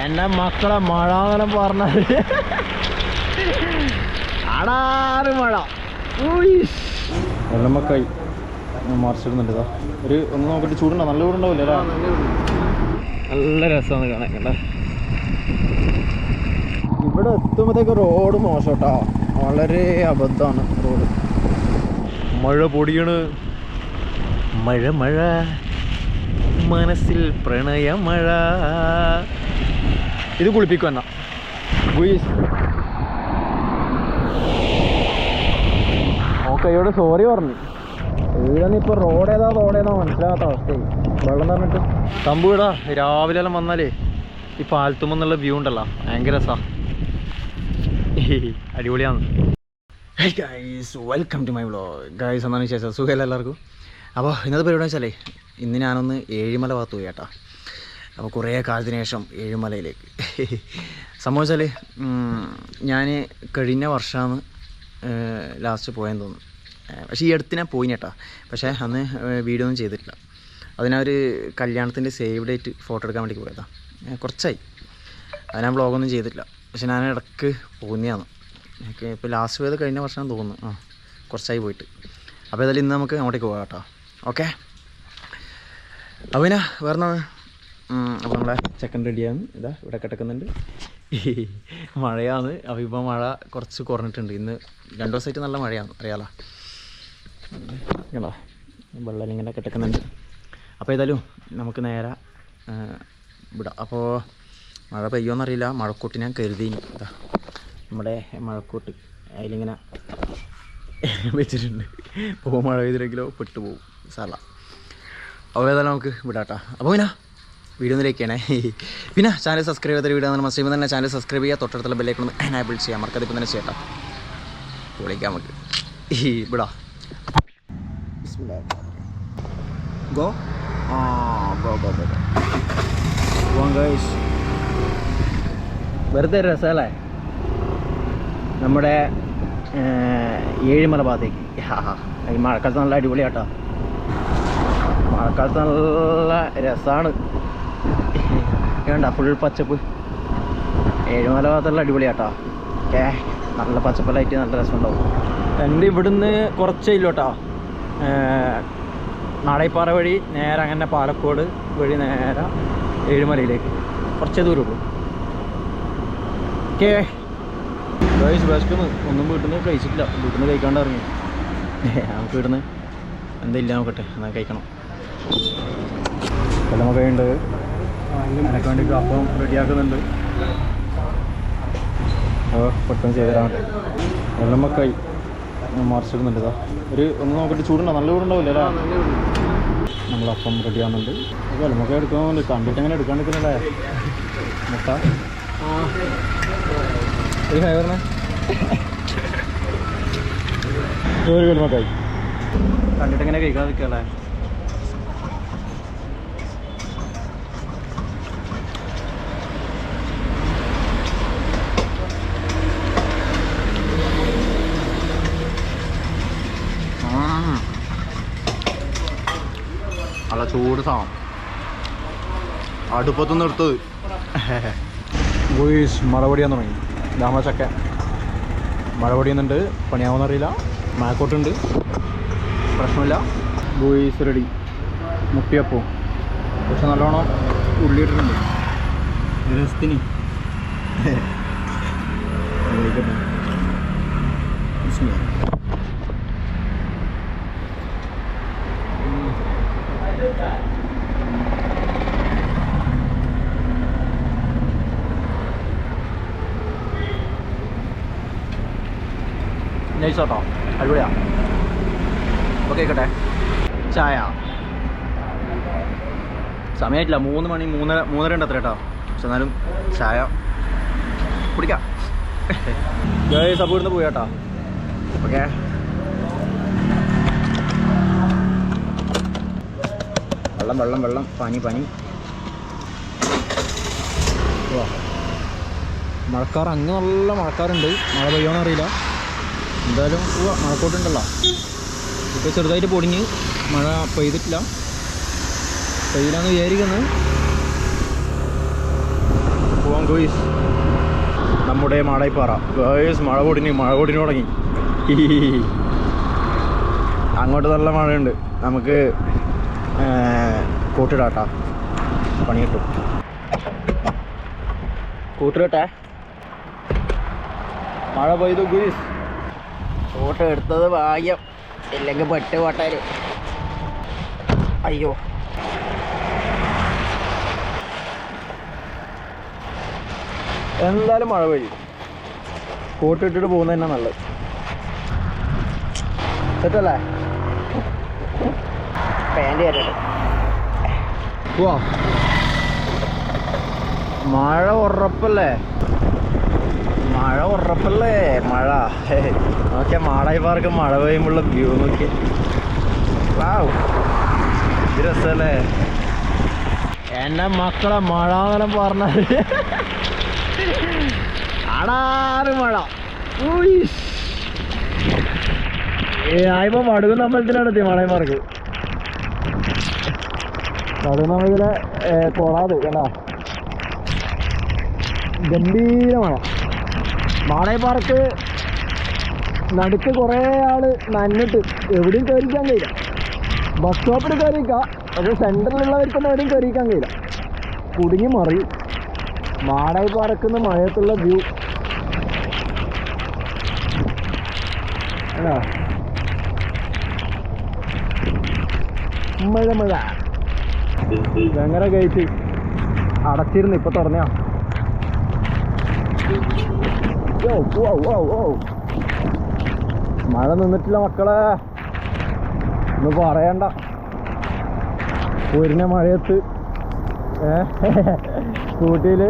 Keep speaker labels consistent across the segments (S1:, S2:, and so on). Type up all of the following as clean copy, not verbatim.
S1: എന്നെ മക്കളെ മഴാന്നെല്ലാം പറഞ്ഞാൽ അടാറ് മഴ വെള്ളമക്കായി മറിച്ചിടുന്നുണ്ട്. ഇതാ ഒരു ഒന്ന് നോക്കിയിട്ട് ചൂടുണ്ടോ? നല്ല ചൂടുണ്ടാവില്ല അല്ലേ? നല്ല രസമാണ് കാണാൻ കേട്ടോ. ഇവിടെ എത്തുമ്പോഴത്തേക്ക് റോഡ് മോശം കേട്ടോ, വളരെ അബദ്ധമാണ് റോഡ്. മഴ പൊടിയാണ്, മഴ മഴ മനസ്സിൽ പ്രണയ മഴ. ഇത് കുളിപ്പിക്കും എന്നാ ഓക്കെ. ഇവിടെ സോറി പറഞ്ഞു. ഇവിടെ ഇപ്പോൾ റോഡ് ഏതാ മനസ്സിലാകാത്ത അവസ്ഥയായി. വെള്ളം തന്നിട്ട് സംഭവം ഇടാ. രാവിലെ എല്ലാം വന്നാലേ ഈ പാലത്തുമെന്നുള്ള വ്യൂ ഉണ്ടല്ലോ, ഭയങ്കര രസാ, അടിപൊളിയാണ്. Hey guys, welcome to my vlog. Guys എന്നാണ് വിശേഷം? സുഖമല്ല എല്ലാവർക്കും? അപ്പോൾ ഇന്നത്തെ പരിപാടി വെച്ചാലേ, ഇന്ന് ഞാനൊന്ന് ഏഴിമല ഭാഗത്ത് പോയി കേട്ടോ. അപ്പോൾ കുറേ കാലത്തിന് ശേഷം ഏഴിമലയിലേക്ക്. സംഭവിച്ചാൽ ഞാൻ കഴിഞ്ഞ വർഷമാണ് ലാസ്റ്റ് പോയെന്ന് തോന്നുന്നു. പക്ഷേ ഈ അടുത്ത് ഞാൻ പോയി കേട്ടോ. പക്ഷേ അന്ന് വീഡിയോ ഒന്നും ചെയ്തിട്ടില്ല. അതിനൊരു കല്യാണത്തിൻ്റെ സേവ് ഡേറ്റ് ഫോട്ടോ എടുക്കാൻ വേണ്ടി പോയതാണ്. കുറച്ചായി അത് ഞാൻ വ്ളോഗൊന്നും ചെയ്തിട്ടില്ല. പക്ഷെ ഞാൻ ഇടയ്ക്ക് പോകുന്നതാണ്. എനിക്ക് ഇപ്പോൾ ലാസ്റ്റ് പോയത് കഴിഞ്ഞ വർഷം തോന്നുന്നു. കുറച്ചായി പോയിട്ട്. അപ്പോൾ ഏതായാലും ഇന്ന് നമുക്ക് അങ്ങോട്ടേക്ക് പോകാം കേട്ടോ. ഓക്കെ. അപ്പോൾ പിന്നെ വേറെ അപ്പോൾ നമ്മളെ ചെക്കൻ റെഡിയാണ്. ഇതാ ഇവിടെ കിടക്കുന്നുണ്ട്. മഴയാണ്. അപ്പോൾ ഇപ്പോൾ മഴ കുറച്ച് കുറഞ്ഞിട്ടുണ്ട്. ഇന്ന് 2 ദിവസമായിട്ട് നല്ല മഴയാണ്, അറിയാലോ. കേട്ടോ, വെള്ളം ഇങ്ങനെ കിടക്കുന്നുണ്ട്. അപ്പോൾ ഏതായാലും നമുക്ക് നേരെ വിടാം. അപ്പോൾ മഴ പെയ്യുമെന്നറിയില്ല. മഴക്കോട്ട് ഞാൻ കരുതിനി. ഇതാ നമ്മുടെ മഴക്കോട്ട് അതിലിങ്ങനെ വെച്ചിട്ടുണ്ട്. ഇപ്പോൾ മഴ പെയ്തില്ലെങ്കിലോ പെട്ടുപോകും സാല. അപ്പോൾ ഏതായാലും നമുക്ക് വിടാട്ടോ. അപ്പോൾ പിന്നെ വീഡിയോ ഒന്നിലേക്കാണേ. പിന്നെ ചാനൽ സബ്സ്ക്രൈബ് ചെയ്ത വീഡിയോ നമ്മൾ മസ്റ്റ് തന്നെ ചാനൽ സബ്സ്ക്രൈബ് ചെയ്യുക. തൊട്ടടുത്തുള്ള ബെല്ലൈക്കൺ ഒന്ന് എനേബിൾ ചെയ്യാം. മറക്കാതെ ഇപ്പം തന്നെ ചെയ്യട്ടോ. വിളിക്കാം നമുക്ക് വിടാം. Go guys. വെറുതെ രസമല്ലേ നമ്മുടെ ഏഴിമല ഭാഗത്തേക്ക്. ഈ മഴക്കാലത്ത് നല്ല അടിപൊളിയാട്ടോ. മഴക്കാലത്ത് നല്ല രസമാണ്. വേണ്ട ഫുൾ പച്ചപ്പ്. ഏഴിമല ഭാഗത്തുള്ള അടിപൊളിയാട്ടോ. നല്ല പച്ചപ്പലായിട്ട് നല്ല രസമുണ്ടാവും. എൻ്റെ ഇവിടുന്ന് കുറച്ചില്ല കേട്ടോ. നാടൈപ്പാറ വഴി നേരെ അങ്ങനെ പാലക്കോട് വഴി നേരെ ഏഴിമലയിലേക്ക് കുറച്ചേ ദൂരമുള്ളൂ. ഓക്കെ ഗൈസ്, വിശക്കുന്നു. ഒന്നും വീട്ടിൽ നിന്ന് കഴിച്ചിട്ടില്ല. വീട്ടിൽ നിന്ന് കഴിക്കാണ്ട് ഇറങ്ങി. നമുക്ക് വീട്ടിൽ നിന്ന് എന്തില്ല നോക്കട്ടെ, എന്നാൽ കഴിക്കണം. വെള്ളമൊക്കെ ഉണ്ട്. അതിനൊക്കെ വേണ്ടി അപ്പം റെഡിയാക്കുന്നുണ്ട്. പെട്ടെന്ന് ചെയ്ത് തരാൻ വേണ്ടി വെള്ളമൊക്കെ മറിച്ചിടുന്നുണ്ട്. ഇതാ ഒരു ഒന്ന് നോക്കിയിട്ട് ചൂടുണ്ടോ? നല്ല ചൂടുണ്ടാവില്ല അല്ലേ? നമ്മളപ്പം റെഡിയാകുന്നുണ്ട്. വെള്ളമൊക്കെ എടുക്കുന്നുണ്ട്. കണ്ടിട്ട് എങ്ങനെ എടുക്കാണ്ടിരിക്കുന്നില്ലേ മുട്ട? ഒരു ഫേവറിനെ ഒരു വെള്ളമൊക്കെയായി കണ്ടിട്ട് എങ്ങനെ കഴിക്കാതിരിക്കല്ലേ? നല്ല ചൂട് സാധനം അടുപ്പത്തുനിന്ന് എടുത്തത്. മഴ പൊടിയാൻ തുടങ്ങി. ദാമ ചക്ക മഴ പൊടിയുന്നുണ്ട്. പണിയാവുന്നറിയില്ല. മാക്കോട്ടുണ്ട്, പ്രശ്നമില്ല. Boys ready. മുട്ടിയപ്പോൾ പക്ഷെ നല്ലോണം ഉള്ളിയിട്ടിട്ടുണ്ട് രസത്തിന്. നൈസോട്ടോ, അടിപൊളിയാ. അപ്പോൾ കേൾക്കട്ടെ. ചായ സമയമായിട്ടില്ല. 3 മണി 3:30 ഉണ്ട് അത്ര കേട്ടോ. പക്ഷെ എന്നാലും ചായ കുടിക്കാം. ഗൈസ് അപ്പോൾ ഇവിടുന്ന് പോയി കേട്ടോ. ഓക്കെ. വെള്ളം പനി മഴക്കാർ. അങ്ങ് നല്ല മഴക്കാറുണ്ട്. മഴ പെയ്യുമെന്നറിയില്ല. എന്തായാലും മഴക്കോട്ടുണ്ടല്ലോ. ഇപ്പോൾ ചെറുതായിട്ട് പൊടിഞ്ഞ് മഴ പെയ്തിട്ടില്ല. പെയ്യില്ലാന്ന് വിചാരിക്കുന്നത്. ഗോയ്സ് നമ്മുടെ മാടായിപ്പാറ. ഗോയ്സ് മഴ പൊടിഞ്ഞു തുടങ്ങി. അങ്ങോട്ട് നല്ല മഴയുണ്ട്. നമുക്ക് കൂട്ടിടാട്ടാ, പണി കിട്ടും. കൂട്ടിടട്ടെ. മഴ പെയ്തു ഗോയ്സ്. ഫോട്ടോ എടുത്തത് ഭാഗ്യം, ഇല്ലെങ്കിൽ പെട്ട് പോട്ടാല്. അയ്യോ, എന്തായാലും മഴ പെയ്യും. കോട്ടിട്ടിട്ട് പോകുന്നത് തന്നെ നല്ലത്. സെറ്റല്ലേ? പാൻറ് കയറ്റട്ടെ. പോവാ. മഴ ഉറപ്പല്ലേ? മഴ നോക്കിയാൽ മാടായിപ്പാർക്ക് മഴ പെയ്യുമ്പോഴുള്ള വ്യൂ നോക്കി. വാവ്, ഇത് രസമല്ലേ? എൻ്റെ മക്കളെ മഴാന്നെല്ലാം പറഞ്ഞാൽ അടാറ് മഴ. ആയിപ്പോ മടുകുന്ന അമ്പലത്തിനടുത്തി മാടായിപ്പാർക്ക്. മടുകുന്ന അമ്പലത്തിലെ കൊളാത് കേട്ടാ, ഗംഭീര മഴ. മാടായിപ്പാർക്ക് നടുക്ക് കുറേ ആള് നന്നിട്ട് എവിടെയും കയറിക്കാൻ കഴിയില്ല. ബസ് സ്റ്റോപ്പിൽ കയറിക്കാം, പക്ഷെ സെൻറ്ററിലുള്ളവർക്കൊന്നും എവിടെയും കയറിക്കാൻ കഴിയില്ല, കുടുങ്ങി മറിയും. മാടായിപ്പാറക്കുന്ന മഴയത്തുള്ള വ്യൂ മഴ ഭയങ്കര ഗേറ്റ് അടച്ചിരുന്നു, ഇപ്പൊ തുറന്നാ. മഴ നിന്നിട്ടില്ല മക്കളെ, ഒന്ന് പറയണ്ട. പൊരിഞ്ഞ മഴയത്ത് സ്കൂട്ടിയിൽ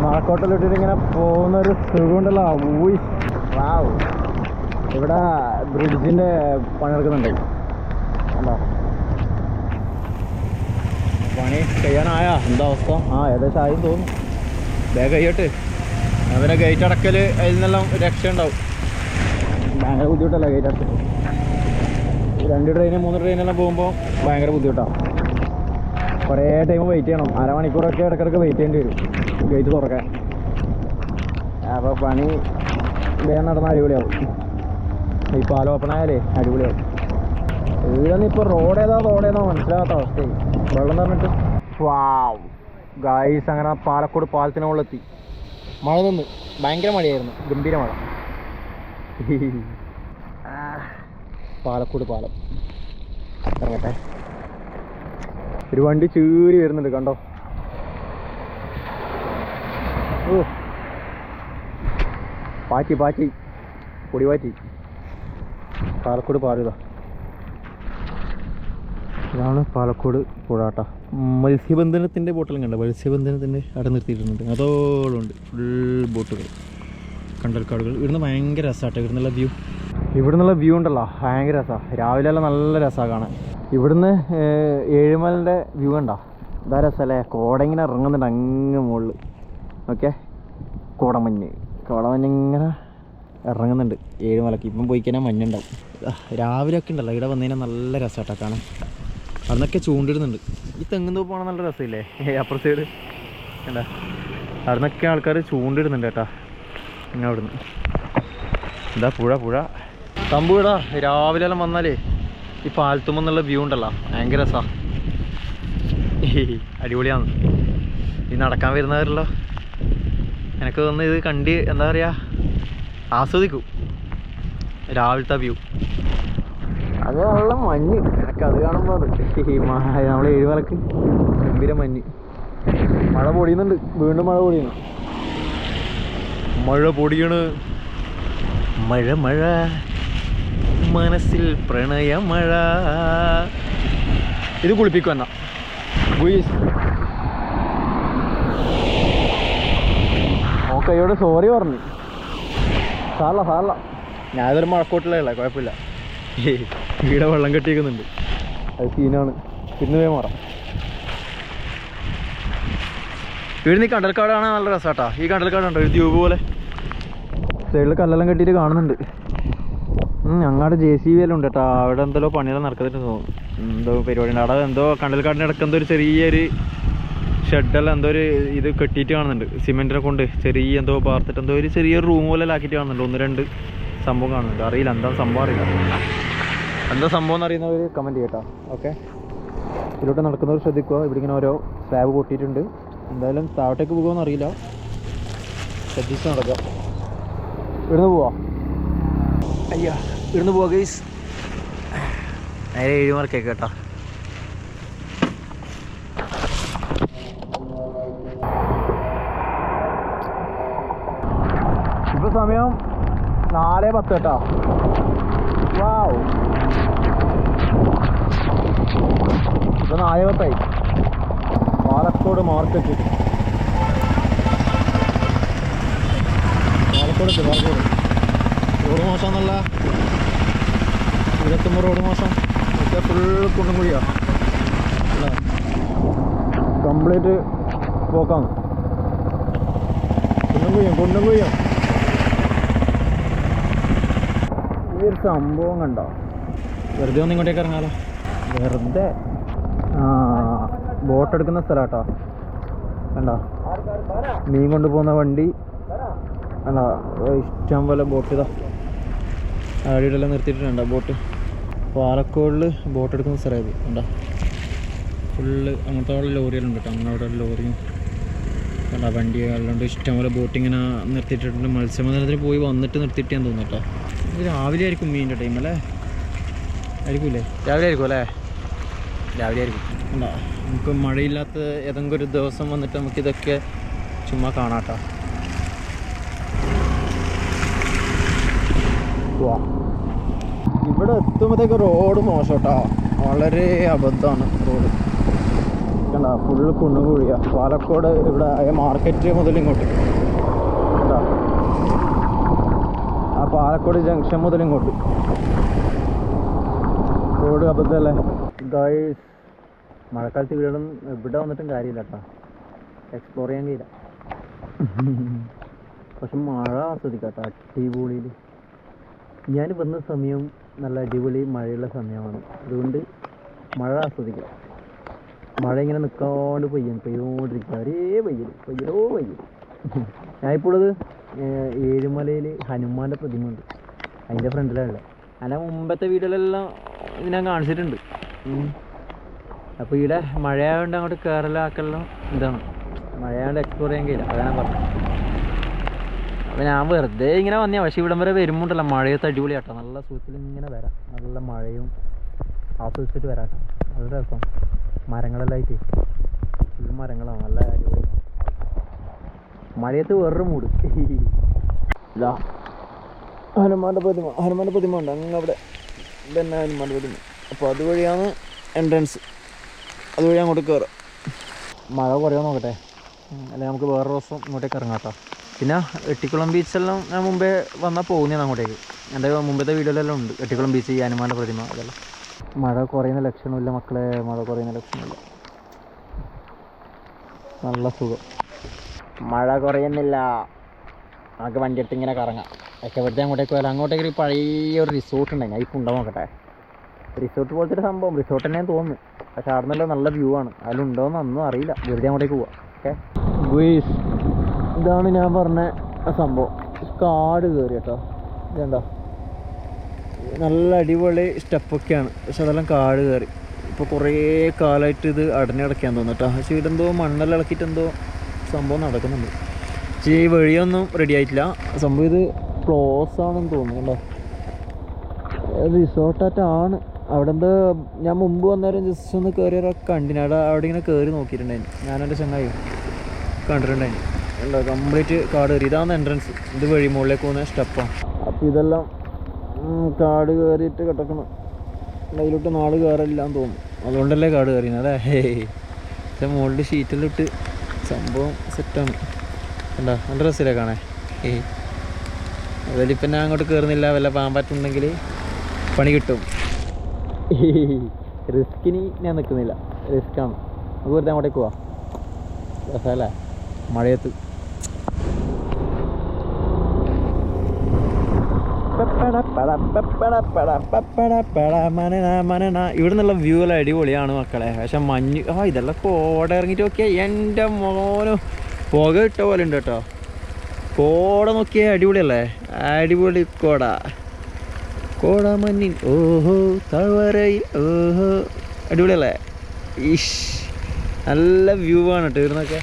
S1: മഴക്കോട്ടിലിട്ടിട്ട് ഇങ്ങനെ പോകുന്നൊരു സുഖമുണ്ടല്ലോ. വാവ്, ഇവിടെ ബ്രിഡ്ജിൻ്റെ പണിയെടുക്കുന്നുണ്ട്. അല്ലോ, പണി കഴിയാനായാ? എന്താ അവസ്ഥ? ഏകദേശം ആയി തോന്നുന്നു. വേഗം കഴിയട്ട്. അവരെ ഗേറ്റ് അടക്കൽ അതിൽ നിന്നെല്ലാം രക്ഷ ഉണ്ടാവും. ഭയങ്കര ബുദ്ധിമുട്ടല്ല ഗേറ്റ് അടക്കൽ. 2 ട്രെയിന് 3 ട്രെയിനെല്ലാം പോകുമ്പോൾ ഭയങ്കര ബുദ്ധിമുട്ടാണ്. കുറേ ടൈം വെയിറ്റ് ചെയ്യണം. അരമണിക്കൂറൊക്കെ ഇടയ്ക്കിടയ്ക്ക് വെയിറ്റ് ചെയ്യേണ്ടി വരും ഗേറ്റ് തുറക്കാൻ. അപ്പോൾ പണി വേഗം നടന്ന അടിപൊളിയാവും. ഈ പാലം ഓപ്പൺ ആയാലേ അടിപൊളിയാവും. ഇതിലൊന്നും ഇപ്പോൾ റോഡേതാ മനസ്സിലാകാത്ത അവസ്ഥയായി. വെള്ളം നിറഞ്ഞിട്ട്. വാവ് ഗായ്സ്, അങ്ങനെ പാലക്കോട് പാലത്തിന് മുകളിലെത്തി. മഴ നിന്ന്, ഭയങ്കര മഴയായിരുന്നു, ഗംഭീര മഴ. പാലക്കോട് പാലം ഇറങ്ങട്ടെ. ഒരു വണ്ടി ചീറി വരുന്നുണ്ട്, കണ്ടോ? ഓ, പാറ്റി പൊടി പാറ്റി. പാലക്കോട് പാലുതാ. ഇതാണ് പാലക്കോട് പുഴാട്ട. മത്സ്യബന്ധനത്തിൻ്റെ ബോട്ടെല്ലാം കണ്ടോ? മത്സ്യബന്ധനത്തിൻ്റെ അവിടെ നിർത്തിയിട്ടുണ്ട്. അതോളുണ്ട് ഫുൾ ബോട്ടുകൾ, കണ്ടൽക്കാടുകൾ. ഇവിടുന്ന് ഭയങ്കര രസമാട്ടോ. ഇവിടുന്നുള്ള വ്യൂ ഉണ്ടല്ലോ, ഭയങ്കര രസമാണ്. രാവിലെ എല്ലാം നല്ല രസമാണ് കാണാൻ. ഇവിടുന്ന് ഏഴിമലിൻ്റെ വ്യൂ ഉണ്ടോ? ഇതാ രസമല്ലേ? കോട ഇങ്ങനെ ഇറങ്ങുന്നുണ്ട് അങ്ങ് മുകളിൽ. ഓക്കെ, കോടമഞ്ഞ് ഇങ്ങനെ ഇറങ്ങുന്നുണ്ട് ഏഴിമലക്ക്. ഇപ്പം പോയി കഴിഞ്ഞാൽ മഞ്ഞുണ്ടാവും. രാവിലെ ഒക്കെ ഉണ്ടല്ലോ ഇവിടെ വന്നു കഴിഞ്ഞാൽ നല്ല രസമാട്ടോ കാണാൻ. അവിടുന്നൊക്കെ ചൂണ്ടിടുന്നുണ്ട്. ഈ തെങ്ങുന്നോ പോകണം, നല്ല രസമില്ലേ? അപ്പുറത്തെ സൈഡ് എന്താ, അവിടുന്നൊക്കെ ആൾക്കാർ ചൂണ്ടിടുന്നുണ്ട് കേട്ടോ. ഇങ്ങനെ അവിടുന്ന് എന്താ പുഴ തമ്പുഴ. രാവിലെ എല്ലാം വന്നാലേ ഈ പാലത്തുമെന്നുള്ള വ്യൂ ഉണ്ടല്ലോ, ഭയങ്കര രസമാണ്. അടിപൊളിയാണ്. ഈ നടക്കാൻ വരുന്നവരല്ലോ, എനിക്ക് തോന്നുന്നു ഇത് കണ്ട് എന്താ പറയുക, ആസ്വദിക്കും രാവിലത്തെ വ്യൂ. അത് നല്ല മഞ്ഞ്, എനിക്കത് കാണുമ്പോൾ നമ്മൾ ഏഴുമലക്ക് ഗംഭീര മഞ്ഞ്. മഴ പൊടിയുന്നുണ്ട്, വീണ്ടും മഴ പൊടിയുന്നു. മഴ മനസ്സിൽ പ്രണയമഴ. ഇത് കുളിപ്പിക്കും എന്നാ ഓക്കയോട് സോറി പറഞ്ഞു. സാറല്ല ഞാനതൊരു മഴക്കോട്ടിലല്ല, കുഴപ്പമില്ല. ഇവിടെ വെള്ളം കെട്ടിയിരിക്കുന്നുണ്ട്, അത് സീനാണ്. പിന്നെ മാറാം. ഇവിടുന്ന് ഈ കണ്ടൽക്കാടാണ് നല്ല രസമാട്ടാ. ഈ കണ്ടൽക്കാടുണ്ടോ, ഒരു ദ്വീപ് പോലെ സൈഡിൽ കല്ലെല്ലാം കെട്ടിയിട്ട് കാണുന്നുണ്ട്. ഞങ്ങളുടെ JCB എല്ലാം ഉണ്ട് കേട്ടോ. അവിടെ എന്തോ പണിയെല്ലാം നടക്കുന്നുണ്ട് തോന്നുന്നു. എന്തോ പരിപാടി ഉണ്ട് അവിടെ. എന്തോ കണ്ടൽക്കാടിൻ്റെ ഇടയ്ക്ക് എന്തോ ഒരു ചെറിയൊരു ഷെഡെല്ലാം എന്തോ ഒരു ഇത് കെട്ടിയിട്ട് കാണുന്നുണ്ട്, സിമെൻറ്റിനെ കൊണ്ട് ചെറിയ എന്തോ പാർത്തിട്ട് എന്തോ ഒരു ചെറിയ റൂം പോലെ ആക്കിയിട്ട് കാണുന്നുണ്ട്. 1-2 സംഭവം കാണുന്നുണ്ട്. അറിയില്ല എന്താ സംഭവം, അറിയില്ല എന്താ സംഭവം എന്ന് അറിയുന്നവർ കമൻറ്റ് ചെയ്യട്ടോ. ഓക്കെ, ഇതിലോട്ട് നടക്കുന്നവർ ശ്രദ്ധിക്കുക. ഇവിടെ ഇങ്ങനെ ഓരോ സ്ലാബ് പൊട്ടിയിട്ടുണ്ട്. എന്തായാലും താഴോട്ടേക്ക് പോകുമെന്ന് അറിയില്ല, ശ്രദ്ധിച്ച് നടക്കുക. ഇവിടുന്ന് പോവാ, അയ്യാ ഇവിടുന്ന് പോവാ ഗൈസ്. നേരെ 7 മാർക്കേക്ക് കേട്ടോ. ഇപ്പോൾ സമയം 4:10 കേട്ടോ. വാവ്, ഇപ്പോൾ 4:10 പാലക്കോട് മാർക്കറ്റ്. പാലക്കോട് റോഡ് മോശമെന്നല്ല, ഇവിടെത്തുമ്പോൾ റോഡ് മോശം ഒക്കെ ഫുൾ കുണ്ടും കുഴിയാണ്, കംപ്ലീറ്റ് പോക്കാണ്. കുണ്ടും കുഴിയും ഈ ഒരു സംഭവം കണ്ടോ. വെറുതെ ഒന്ന് ഇങ്ങോട്ടേക്ക് ഇറങ്ങാലോ, വെറുതെ. ബോട്ട് എടുക്കുന്ന സ്ഥലം കേട്ടോ. കണ്ടോ, മീൻ കൊണ്ടുപോകുന്ന വണ്ടി അല്ല, ഇഷ്ടം പോലെ ബോട്ട്. ഇതാ അടിയിലെല്ലാം നിർത്തിയിട്ടുണ്ട് ബോട്ട്. പാലക്കോടിൽ ബോട്ട് എടുക്കുന്ന സ്ഥലമായത് കണ്ടോ. ഫുള്ള് അങ്ങനത്തെ ലോറികളുണ്ട് കേട്ടോ. അങ്ങോട്ട് ലോറിയും കണ്ടോ, വണ്ടിയെല്ലാം ഉണ്ട്. ഇഷ്ടംപോലെ ബോട്ടിങ്ങനെ നിർത്തിയിട്ടുണ്ട്. മത്സ്യബന്ധനത്തിന് പോയി വന്നിട്ട് നിർത്തിയിട്ടാന്ന് തോന്നുന്നു കേട്ടോ. ഇത് രാവിലെ ആയിരിക്കും മീനിൻ്റെ ടൈം അല്ലേ? ആയിരിക്കൂലേ? രാവിലെ ആയിരിക്കും അല്ലേ? രാവിലെ ആയിരിക്കും. കണ്ടോ, നമുക്ക് മഴയില്ലാത്ത ഏതെങ്കിലും ഒരു ദിവസം വന്നിട്ട് നമുക്കിതൊക്കെ ചുമ്മാ കാണാം കേട്ടോ. ഇവിടെ എത്തുമ്പോഴത്തേക്ക് റോഡ് മോശം കേട്ടോ, വളരെ അബദ്ധമാണ് റോഡ്. കണ്ടോ, ഫുള്ള് കുന്നുകുഴിയാ. പാലക്കോട് ഇവിടെ മാർക്കറ്റ് മുതൽ ഇങ്ങോട്ട് കണ്ടോ, ആ പാലക്കോട് ജംഗ്ഷൻ മുതൽ ഇങ്ങോട്ട് റോഡ് അബദ്ധമല്ലേ ഗൈസ്. മഴക്കാലത്ത് ഇവിടെ വന്നിട്ടും കാര്യമില്ല കേട്ടോ, എക്സ്പ്ലോർ ചെയ്യാൻ കഴിയില്ല. പക്ഷെ മഴ ആസ്വദിക്കാം കേട്ടോ, അടിപൊളിയിൽ. ഞാൻ വന്ന സമയം നല്ല അടിപൊളി മഴയുള്ള സമയമാണ്, അതുകൊണ്ട് മഴ ആസ്വദിക്കാം. മഴ ഇങ്ങനെ നിൽക്കാണ്ട് പെയ്യോണ്ടിരിക്കുക, ഒരേ പെയ്യൽ. ഞാനിപ്പോൾ ഉള്ളത് ഏഴുമലയിൽ ഹനുമാൻ്റെ പ്രതിമ ഉണ്ട്, അതിൻ്റെ ഫ്രണ്ടിലാണുള്ളത്. അല്ല, മുമ്പത്തെ വീഡിയോയിലെല്ലാം ഇത് ഞാൻ കാണിച്ചിട്ടുണ്ട്. അപ്പോൾ ഇവിടെ മഴയായതുകൊണ്ട് അങ്ങോട്ട് കയറലാക്കെല്ലാം ഇതാണ്, മഴയായതുകൊണ്ട് എക്സ്പ്ലോർ ചെയ്യാൻ കഴിയില്ല, അതാണ് പറഞ്ഞത്. അപ്പോൾ ഞാൻ വെറുതെ ഇങ്ങനെ വന്നിയാൽ, പക്ഷേ ഇവിടം വരെ വരുമ്പോണ്ടല്ലോ മഴയത്ത് അടിപൊളിയാട്ടോ, നല്ല സുഖത്തിൽ ഇങ്ങനെ വരാം. നല്ല മഴയും ആസ്വദിച്ചിട്ട് വരാം കേട്ടോ, നല്ല രസം. മരങ്ങളെല്ലാം ആയിട്ട് ഫുള്ള് മരങ്ങളാണ്, നല്ല അടിപൊളി. മഴയത്ത് വേറൊരു മൂഡ്. ഇതാ ഹനുമാൻ്റെ പ്രതിമ ഉണ്ട് അങ്ങ് അവിടെ തന്നെ, ഹനുമാൻ്റെ പ്രതിമ. അപ്പോൾ അതുവഴിയാണ് എൻട്രൻസ്, അതുവഴി അങ്ങോട്ട് കയറാം. മഴ കുറയോ നോക്കട്ടെ, അല്ലെങ്കിൽ നമുക്ക് വേറെ ദിവസം ഇങ്ങോട്ടേക്ക് ഇറങ്ങാം കേട്ടോ. പിന്നെ എട്ടിക്കുളം ബീച്ചെല്ലാം ഞാൻ മുമ്പേ വന്നാൽ പോകുന്നതാണ് അങ്ങോട്ടേക്ക്. എൻ്റെ മുമ്പത്തെ വീഡിയോയിലെല്ലാം ഉണ്ട് എട്ടിക്കുളം ബീച്ച്, ഈ ഹനുമാൻ്റെ പ്രതിമ, അതെല്ലാം. മഴ കുറയുന്ന ലക്ഷണമില്ല മക്കളെ, മഴ കുറയുന്ന ലക്ഷണമില്ല. നല്ല സുഖം, മഴ കുറയുന്നില്ല. നമുക്ക് വണ്ടി എടുത്ത് ഇങ്ങനെ കറങ്ങാം. ഒക്കെ വെറുതെ അങ്ങോട്ടേക്ക് പോയാലും അങ്ങോട്ടേക്ക് ഒരു പഴയ ഒരു റിസോർട്ട് ഉണ്ടായി, ഞാൻ ഇപ്പോൾ ഉണ്ടോ നോക്കട്ടെ. റിസോർട്ട് പോലത്തെ ഒരു സംഭവം, റിസോർട്ട് തന്നെ തോന്നുന്നു, പക്ഷെ അവിടെ നിന്നല്ല നല്ല വ്യൂ ആണ്. അതിലുണ്ടോയെന്ന് ഒന്നും അറിയില്ല, വെറുതെ അങ്ങോട്ടേക്ക് പോവാം. ഓക്കെ ഗുയ്സ്, ഇതാണ് ഞാൻ പറഞ്ഞ സംഭവം. കാട് കയറി കേട്ടോ, ഇതുണ്ടോ, നല്ല അടിപൊളി സ്റ്റെപ്പൊക്കെയാണ്, പക്ഷെ അതെല്ലാം കാട് കയറി. ഇപ്പോൾ കുറേ കാലമായിട്ട് ഇത് അടഞ്ഞടക്കാൻ തോന്നുന്നു കേട്ടോ. പക്ഷേ ഇതെന്തോ മണ്ണെല്ലാം ഇളക്കിയിട്ട് എന്തോ സംഭവം നടക്കുന്നുണ്ട്. പക്ഷേ ഈ വഴിയൊന്നും റെഡി ആയിട്ടില്ല സംഭവം. ഇത് ക്ലോസ് ആണെന്ന് തോന്നുന്നു കേട്ടോ, റിസോർട്ടായിട്ടാണ്. അവിടെ എന്താ, ഞാൻ മുമ്പ് വന്നേരം ജസ്റ്റ് ഒന്ന് കയറിയൊക്കെ കണ്ടിന്. അവിടെ ഇങ്ങനെ കയറി നോക്കിയിട്ടുണ്ടായിരുന്നു, ഞാനെൻ്റെ ചങ്ങായി കണ്ടിട്ടുണ്ടായിരുന്നു. ഉണ്ടോ, കംപ്ലീറ്റ് കാട് കയറി. ഇതാണ് എൻട്രൻസ്, ഇത് വഴി മുകളിലേക്ക് പോകുന്ന സ്റ്റെപ്പാണ്. അപ്പോൾ ഇതെല്ലാം കാട് കയറിയിട്ട് കിടക്കണം, അതിലോട്ട് നാട് കയറില്ലാന്ന് തോന്നുന്നു, അതുകൊണ്ടല്ലേ കാട് കയറിയത് അല്ലേ. പക്ഷേ മുകളിൽ ഷീറ്റിലിട്ട് സംഭവം സെറ്റാണ്. എന്താ നല്ല രസമില്ലേ കാണാൻ. അതിലിപ്പം ഞാൻ അങ്ങോട്ട് കയറുന്നില്ല, വല്ല പാമ്പാറ്റുണ്ടെങ്കിൽ പണി കിട്ടും. റിസ്കിന് ഞാൻ നിൽക്കുന്നില്ല, റിസ്ക്കാണ്. നമുക്ക് വെറുതെ അങ്ങോട്ടേക്ക് പോവാം, രസമല്ലേ മഴയത്ത്. ഇവിടെ നിന്നുള്ള വ്യൂ എല്ലാം അടിപൊളിയാണ് മക്കളെ. പക്ഷെ മഞ്ഞ് ഇതെല്ലാം കോട ഇറങ്ങിയിട്ട് നോക്കിയാൽ എൻ്റെ മോനും പുക ഇട്ട പോലെ ഉണ്ട് കേട്ടോ. കോട നോക്കിയാൽ അടിപൊളിയല്ലേ, അടിപൊളി കോട മഞ്ഞിൻ ഓഹോ തവരയിൽ ഓഹോ അടിപൊളിയല്ലേ. ഈഷ് നല്ല വ്യൂ ആണ് കേട്ടോ ഇവിടുന്നൊക്കെ.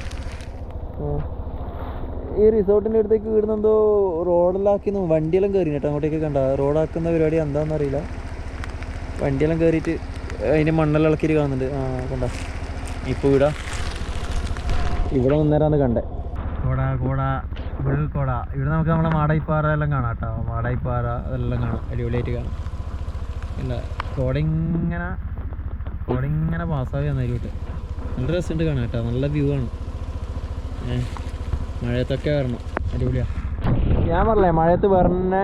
S1: ഈ റിസോർട്ടിൻ്റെ അടുത്തേക്ക് ഇവിടുന്ന് എന്തോ റോഡിലാക്കി വണ്ടിയെല്ലാം കയറി കേട്ടോ. അങ്ങോട്ടേക്ക് കണ്ട റോഡാക്കുന്ന പരിപാടി എന്താണെന്നറിയില്ല. വണ്ടിയെല്ലാം കയറിയിട്ട് അതിൻ്റെ മണ്ണെല്ലാം ഇളക്കിയിട്ട് കാണുന്നുണ്ട്. കണ്ട ഇപ്പോൾ ഇവിടെ മുന്നേരാന്ന് കണ്ടേ. കോട ഇവിടെ നമുക്ക് നമ്മുടെ മാടായിപ്പാറ എല്ലാം കാണാം കേട്ടോ. മാടായിപ്പാറ അതെല്ലാം കാണാം, അടിപൊളിയായിട്ട് കാണാം. അല്ല കോട ഇങ്ങനെ പാസ്സായി വന്നതിലോട്ട് നല്ല രസമുണ്ട് കാണാം കേട്ടോ. നല്ല വ്യൂ ആണ്. മഴയത്തൊക്കെ വരണം, അടിപൊളിയാണ്. ഞാൻ പറഞ്ഞേ മഴയത്ത് വരണ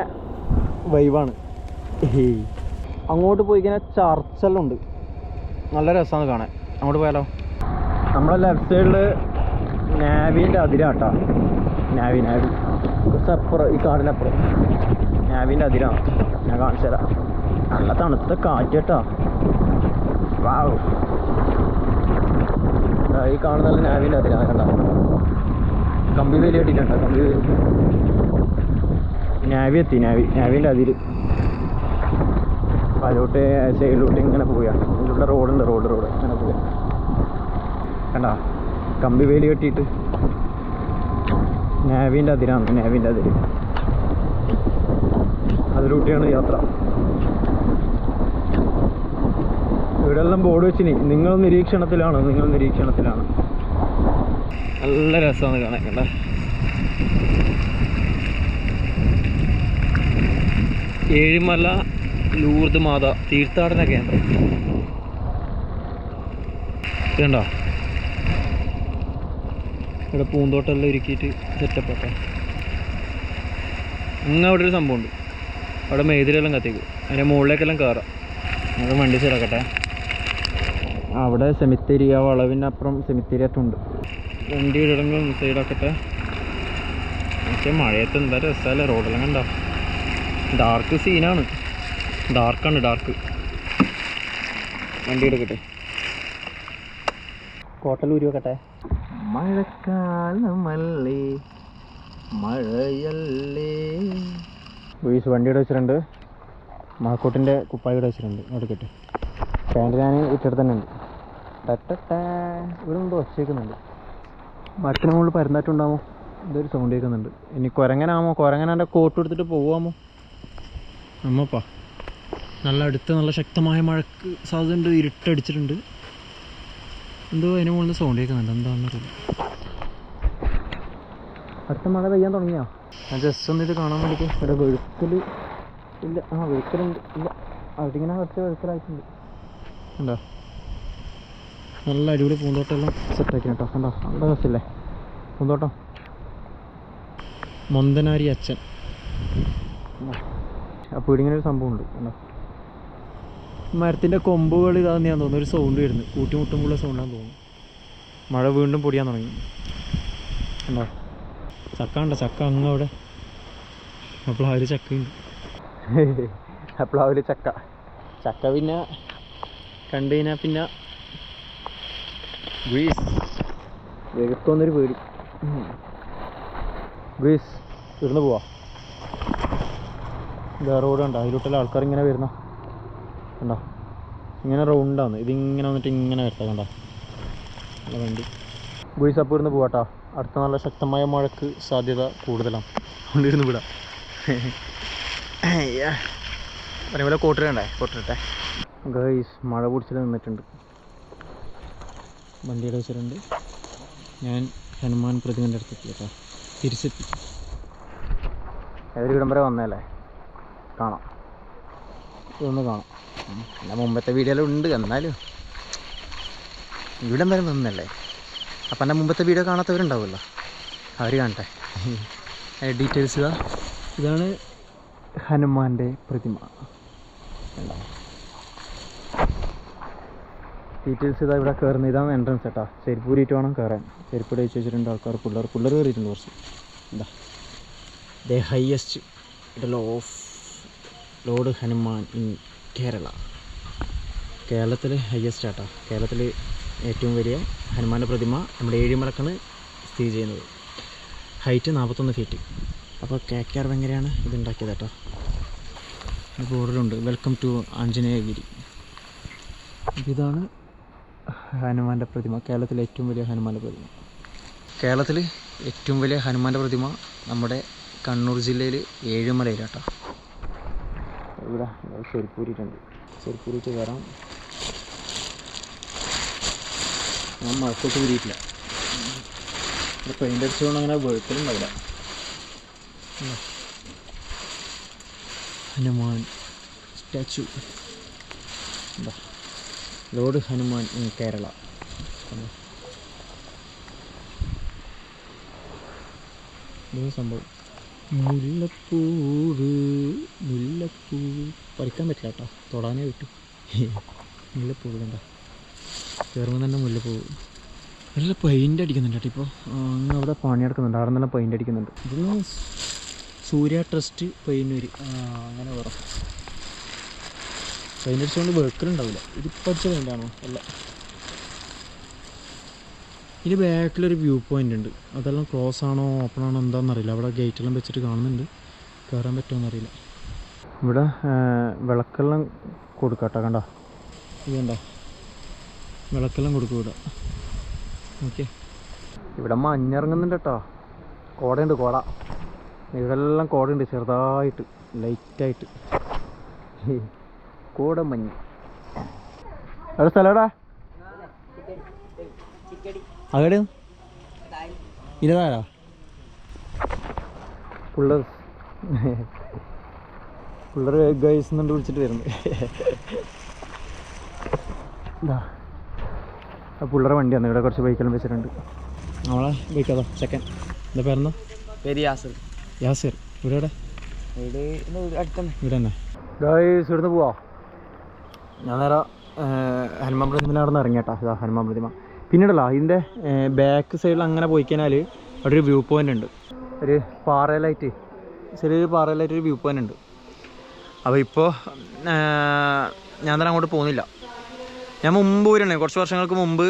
S1: വൈബാണ്. അങ്ങോട്ട് പോയി കഴിഞ്ഞാൽ ചർച്ചെല്ലാം ഉണ്ട്, നല്ല രസമാണ് കാണാൻ. അങ്ങോട്ട് പോയാലോ? നമ്മുടെ ലെഫ്റ്റ് സൈഡിൽ നാവിൻ്റെ അതിരാട്ടോ. നാവി കുറച്ചപ്പുറം, ഈ കാടിനപ്പുറം നാവിൻ്റെ അതിരാണ്. ഞാൻ കാണിച്ചു തരാം. നല്ല തണുത്ത കാറ്റ് കേട്ടോ. വാവ്, ഈ കാണുന്ന നാവിൻ്റെ അതിരാണ് കണ്ടോ. കമ്പി വേലി കെട്ടിട്ടുണ്ട്. കമ്പി വേലി നാവിൻ്റെ അതിര്. അതിലോട്ട് സൈഡിലോട്ട് ഇങ്ങനെ പോവുകയാണ്. ഇതിലൂടെ റോഡ് ഇങ്ങനെ പോവുക കണ്ടോ. കമ്പി വേലി കെട്ടിയിട്ട് നാവിൻ്റെ അതിരാണ്. നാവിൻ്റെ അതിര് അതിലൂട്ടിയാണ് യാത്ര. ഇവിടെ എല്ലാം ബോർഡ് വെച്ചിനി നിങ്ങൾ നിരീക്ഷണത്തിലാണ്. നല്ല രസമാണ് കാണാൻ കണ്ട. ഏഴിമല ലൂർദ് മാതാ തീർത്ഥാടന കേന്ദ്രം ഇതുണ്ടോ. ഇവിടെ പൂന്തോട്ടമെല്ലാം ഒരുക്കിയിട്ട് സെറ്റപ്പൊക്കെ. അവിടെ ഒരു സംഭവമുണ്ട്. അവിടെ മെഴുതിലെല്ലാം കത്തിക്കും. അതിൻ്റെ മുകളിലേക്കെല്ലാം കയറാം. അവിടെ വണ്ടി സൈഡാക്കട്ടെ. അവിടെ സെമിത്തേരി, ആ വളവിനപ്പുറം സെമിത്തേരിയായിട്ടുണ്ട്. വണ്ടി ഇടങ്ങൾ സൈഡാക്കട്ടെ. പക്ഷേ മഴയത്ത് എന്താ രസമല്ലേ. റോഡെല്ലാം കണ്ടോ, ഡാർക്ക് സീനാണ്. ഡാർക്ക്. വണ്ടി എടുക്കട്ടെ, കോട്ടലൂരി വെക്കട്ടെ. മഴക്കാലമല്ലേ മഴയല്ലേ. വണ്ടിയുടെ വെച്ചിട്ടുണ്ട്. മഴക്കോട്ടിൻ്റെ കുപ്പായി ഇവിടെ വെച്ചിട്ടുണ്ട്. എടുക്കട്ടെ. പാൻറ്റ് ഞാൻ ഇട്ടിട്ട് തന്നെ ഉണ്ട്. ഇവിടെ എന്തോ വച്ചേക്കുന്നുണ്ട്. മരത്തിന് മുകളിൽ പരന്നായിട്ടുണ്ടാമോ, ഇതൊരു സൗണ്ട് കേൾക്കുന്നുണ്ട്. ഇനി കുരങ്ങനാൻ്റെ കോട്ട് എടുത്തിട്ട് പോവാമോ അമ്മപ്പാ. നല്ല ശക്തമായ മഴക്ക് സാധ്യതയുണ്ട്. ഇരുട്ടടിച്ചിട്ടുണ്ട്. എന്തോ അതിന് മുകളിൽ സൗണ്ട് കേൾക്കുന്നുണ്ട്. എന്താണെന്നറിയില്ല. അടുത്ത മഴ പെയ്യാൻ തുടങ്ങിയോ? ഞാൻ ജസ്റ്റ് ഒന്ന് ഇത് കാണാൻ വേണ്ടിയിട്ട്. ഇവിടെ വെഴുക്കൽ ഇല്ല. വെഴുക്കലുണ്ട്. ഇല്ല, അതിങ്ങനെ കുറച്ച് വെഴുക്കലായിട്ടുണ്ട്. ഉണ്ടോ? നല്ല അടിപൊളി പൂന്തോട്ടമെല്ലാം സെറ്റാക്കി കേട്ടോ. കണ്ടോ, നല്ല രസമില്ലേ പൂന്തോട്ടം. മൊന്തനാരി അച്ഛൻ. അപ്പോൾ ഇങ്ങനെ ഒരു സംഭവമുണ്ട്. കണ്ടോ, മരത്തിൻ്റെ കൊമ്പുകൾ ഇതാന്ന് ഞാൻ തോന്നുന്നു. ഒരു സൗണ്ട് വരുന്നു, കൂട്ടിമുട്ടുമ്പോഴുള്ള സൗണ്ടാന്ന് തോന്നുന്നു. മഴ വീണ്ടും പൊടിയാൻ തുടങ്ങി. കണ്ടോ, ചക്ക അങ്ങ് അവിടെ. അപ്പോൾ ആ ഒരു ചക്കയുണ്ട്. അപ്പോൾ ആ ഒരു ചക്ക പിന്നെ കണ്ടു കഴിഞ്ഞാൽ പിന്നെ ഗ്രീസ് വെളുക്കൊന്നൊരു പേടി. ഗ്രീസ് ഇവിടുന്ന് പോവാ. ഇതാ റോഡ് കണ്ടോ, അതിലോട്ടുള്ള ആൾക്കാർ ഇങ്ങനെ വരുന്ന കണ്ടോ. ഇങ്ങനെ റൗണ്ടാന്ന്. ഇതിങ്ങനെ വന്നിട്ട് ഇങ്ങനെ വരുത്താം കണ്ടോ. നല്ല വണ്ടി. ഗ്രീസ് അപ്പോൾ ഇവിടുന്ന് പോവാട്ടോ. അടുത്ത നല്ല ശക്തമായ മഴക്ക് സാധ്യത കൂടുതലാണ്. അതുകൊണ്ട് ഇരുന്ന് വിടാം. പറയുമ്പോൾ കോട്ടിട്ടെ. ഗൈസ് മഴ പിടിച്ചിട്ട് നിന്നിട്ടുണ്ട്. വണ്ടിയുടെ വെച്ചിട്ടുണ്ട്. ഞാൻ ഹനുമാൻ പ്രതിമൻ്റെ അടുത്തെത്തി കേട്ടോ. തിരിച്ചെത്തി. ഏതൊരു ഇടം വരെ വന്നതല്ലേ, കാണാം. ഇതൊന്ന് കാണാം. എൻ്റെ മുമ്പത്തെ വീഡിയോയിലും ഉണ്ട്. എന്നാലും ഇവിടം വരെ നിന്നല്ലേ. അപ്പം എൻ്റെ മുമ്പത്തെ വീഡിയോ കാണാത്തവരുണ്ടാവുമല്ലോ, അവർ കാണട്ടെ. ഡീറ്റെയിൽസ് ഇതാണ് ഹനുമാൻ്റെ പ്രതിമ. ഡീറ്റെയിൽസ് ഇവിടെ കയറുന്നത്. ഇതാണ് എൻട്രൻസ് കേട്ടോ. ചെരുപ്പ് ഊരിയിട്ട് വേണം കയറാൻ. ചെരുപ്പ് ഇടിച്ച് വെച്ചിട്ടുണ്ട് ആൾക്കാർ. പിള്ളേർ കയറിയിട്ടുണ്ട് കുറച്ച്. എന്താ the highest idol of lord Hanuman in Kerala. കേരളത്തിൽ ഹയസ്റ്റ് ആട്ടോ. കേരളത്തിൽ ഏറ്റവും വലിയ ഹനുമാൻ്റെ പ്രതിമ നമ്മുടെ ഏഴിമലക്കാണ് സ്ഥിതി ചെയ്യുന്നത്. Height 41 feet. അപ്പോൾ KKR ഭയങ്കരയാണ് ഇതുണ്ടാക്കിയത് കേട്ടോ. ബോർഡിലുണ്ട് വെൽക്കം ടു ആഞ്ജനേയഗിരി. ഇതാണ് ഹനുമാൻ്റെ പ്രതിമ. കേരളത്തിലെ ഏറ്റവും വലിയ ഹനുമാൻ്റെ പ്രതിമ. കേരളത്തിൽ ഏറ്റവും വലിയ ഹനുമാൻ്റെ പ്രതിമ നമ്മുടെ കണ്ണൂർ ജില്ലയിൽ ഏഴിമലയിലാട്ടോ. ഇവിടെ ചെരുപ്പൂരിട്ടുണ്ട്. ചെരുപ്പൂരിട്ട് കയറാം. ഞാൻ മഴക്കോട്ട് കൂടിയിട്ടില്ല. ഇവിടെ പെയിൻ്റ് അടിച്ചുകൊണ്ട് അങ്ങനെ വെളുക്കലുണ്ടാവില്ല. ഹനുമാൻ സ്റ്റാച്ചു. എന്താ ലോർഡ് ഹനുമാൻ ഇൻ കേരള. സംഭവം മുല്ലപ്പൂവ് പറിക്കാൻ പറ്റില്ല കേട്ടോ, തൊടാനേ പറ്റും. മുല്ലപ്പൂവ് കണ്ട കയറുമ്പോൾ തന്നെ മുല്ലപ്പൂവ്. നല്ല പെയിൻ്റ് അടിക്കുന്നുണ്ട് കേട്ടോ. ഇപ്പോൾ അങ്ങ് അവിടെ പണിയെടുക്കുന്നുണ്ട്. അവിടെ നല്ല പെയിൻ്റ് അടിക്കുന്നുണ്ട്. ഇതൊന്ന് സൂര്യ ട്രസ്റ്റ് പയ്യന്നൂർ അങ്ങനെ പറ. പെയിൻ്റ് അടിച്ചുകൊണ്ട് വെക്കലുണ്ടാവില്ല. ഇതിപ്പോൾ അടിച്ച പെയിൻ്റാണോ? അല്ല. ഇതിന് ബാക്കിലൊരു വ്യൂ പോയിൻ്റ് ഉണ്ട്. അതെല്ലാം ക്ലോസ് ആണോ ഓപ്പൺ ആണോ എന്താണെന്നറിയില്ല. അവിടെ ഗേറ്റെല്ലാം വെച്ചിട്ട് കാണുന്നുണ്ട്. കയറാൻ പറ്റുമോയെന്നറിയില്ല. ഇവിടെ വിളക്കെല്ലാം കൊടുക്കാം കേട്ടോ. കണ്ടോ ഇത് കണ്ടോ, വിളക്കെല്ലാം കൊടുക്കും ഇവിടെ. ഓക്കെ, ഇവിടെ മഞ്ഞിറങ്ങുന്നുണ്ട് കേട്ടോ. കോടയുണ്ട്, കോട. ഇവിടെല്ലാം കോടയുണ്ട് ചെറുതായിട്ട്, ലൈറ്റായിട്ട്. കോട മഞ്ഞ്. അവിടെ സ്ഥലം എവിടെ? അവിടെ ഇതാരാ പിള്ളേർ ഗൈസ് എന്നുകൊണ്ട് വിളിച്ചിട്ട് വരുന്നത്. എന്താ ആ പിള്ളേരെ വണ്ടിയാണ്. ഇവിടെ കുറച്ച് ബൈക്കെല്ലാം വെച്ചിട്ടുണ്ട്. നമ്മളെ ബൈക്ക് അതാ സെക്കൻഡ്. എന്താ പേരെന്നാ? പേര് യാസിർ. യാസിർ. ഇവിടെ ഇവിടെ തന്നെ ഗൈസ്. ഇവിടുന്ന് പോവാ. ഞാൻ നേരെ ഹനുമാൻ പ്രതിമ അവിടെ നിന്ന് ഇറങ്ങിയേട്ടാ. ഇതാ ഹനുമാൻ പ്രതിമ. പിന്നീടല്ല ഇതിൻ്റെ ബാക്ക് സൈഡിൽ അങ്ങനെ പോയി കഴിഞ്ഞാൽ അവിടെ ഒരു വ്യൂ പോയിൻ്റ് ഉണ്ട്. ഒരു പാറയിലായിട്ട്, ചെറിയൊരു പാറയിലായിട്ട് ഒരു വ്യൂ പോയിൻ്റ് ഉണ്ട്. അപ്പോൾ ഇപ്പോൾ ഞാൻ തന്നെ അങ്ങോട്ട് പോകുന്നില്ല. ഞാൻ മുമ്പ് പോയിട്ടുണ്ടായി, കുറച്ച് വർഷങ്ങൾക്ക് മുമ്പ്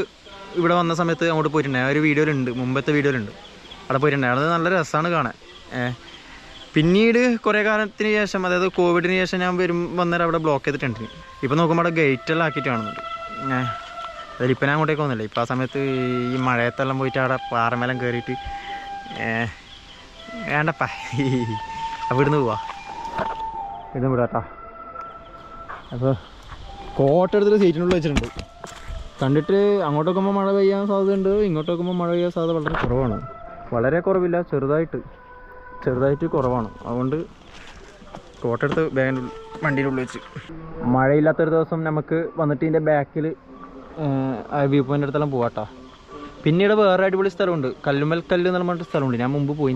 S1: ഇവിടെ വന്ന സമയത്ത് അങ്ങോട്ട് പോയിട്ടുണ്ടായി. ഒരു വീഡിയോയിലുണ്ട്, മുമ്പത്തെ വീഡിയോയിലുണ്ട്. അവിടെ പോയിട്ടുണ്ടായി. അത് നല്ല രസമാണ് കാണാൻ. പിന്നീട് കുറേ കാലത്തിന് ശേഷം, അതായത് കോവിഡിന് ശേഷം ഞാൻ വന്നേരം അവിടെ ബ്ലോക്ക് ചെയ്തിട്ടുണ്ട്. ഇപ്പോൾ നോക്കുമ്പോൾ അവിടെ ഗേറ്റെല്ലാം ആക്കിയിട്ട് കാണുന്നുണ്ട്. അതിലിപ്പോൾ ഞാൻ അങ്ങോട്ടേക്ക് പോകുന്നില്ല. ഇപ്പോൾ ആ സമയത്ത് ഈ മഴയത്തെല്ലാം പോയിട്ട് അവിടെ പാറമേലം കയറിയിട്ട് വേണ്ടപ്പാ. അപ്പോൾ ഇവിടുന്ന് പോവാ, ഇവിടുന്ന് വിടാട്ടാ. അപ്പോൾ കോട്ട എടുത്തിട്ട് സീറ്റിനുള്ളിൽ വെച്ചിട്ടുണ്ട്. കണ്ടിട്ട് അങ്ങോട്ട് നോക്കുമ്പോൾ മഴ പെയ്യാൻ സാധ്യതയുണ്ട്, ഇങ്ങോട്ട് നോക്കുമ്പോൾ മഴ പെയ്യാൻ സാധ്യത വളരെ കുറവാണ്. വളരെ കുറവില്ല, ചെറുതായിട്ട് കുറവാണ്. അതുകൊണ്ട് കോട്ടെടുത്ത് വണ്ടിയുടെ ഉള്ളിൽ വെച്ച്. മഴയില്ലാത്തൊരു ദിവസം നമുക്ക് വന്നിട്ട് ഇതിൻ്റെ ബാക്കിൽ വ്യൂ പോയിൻ്റ് അടുത്തെല്ലാം പോവാട്ടോ. പിന്നീട് വേറെ അടിപൊളി സ്ഥലമുണ്ട്, കല്ലുമ്മൽ കല്ല് എന്ന് പറഞ്ഞിട്ട് സ്ഥലമുണ്ട്. ഞാൻ മുമ്പ് പോയി.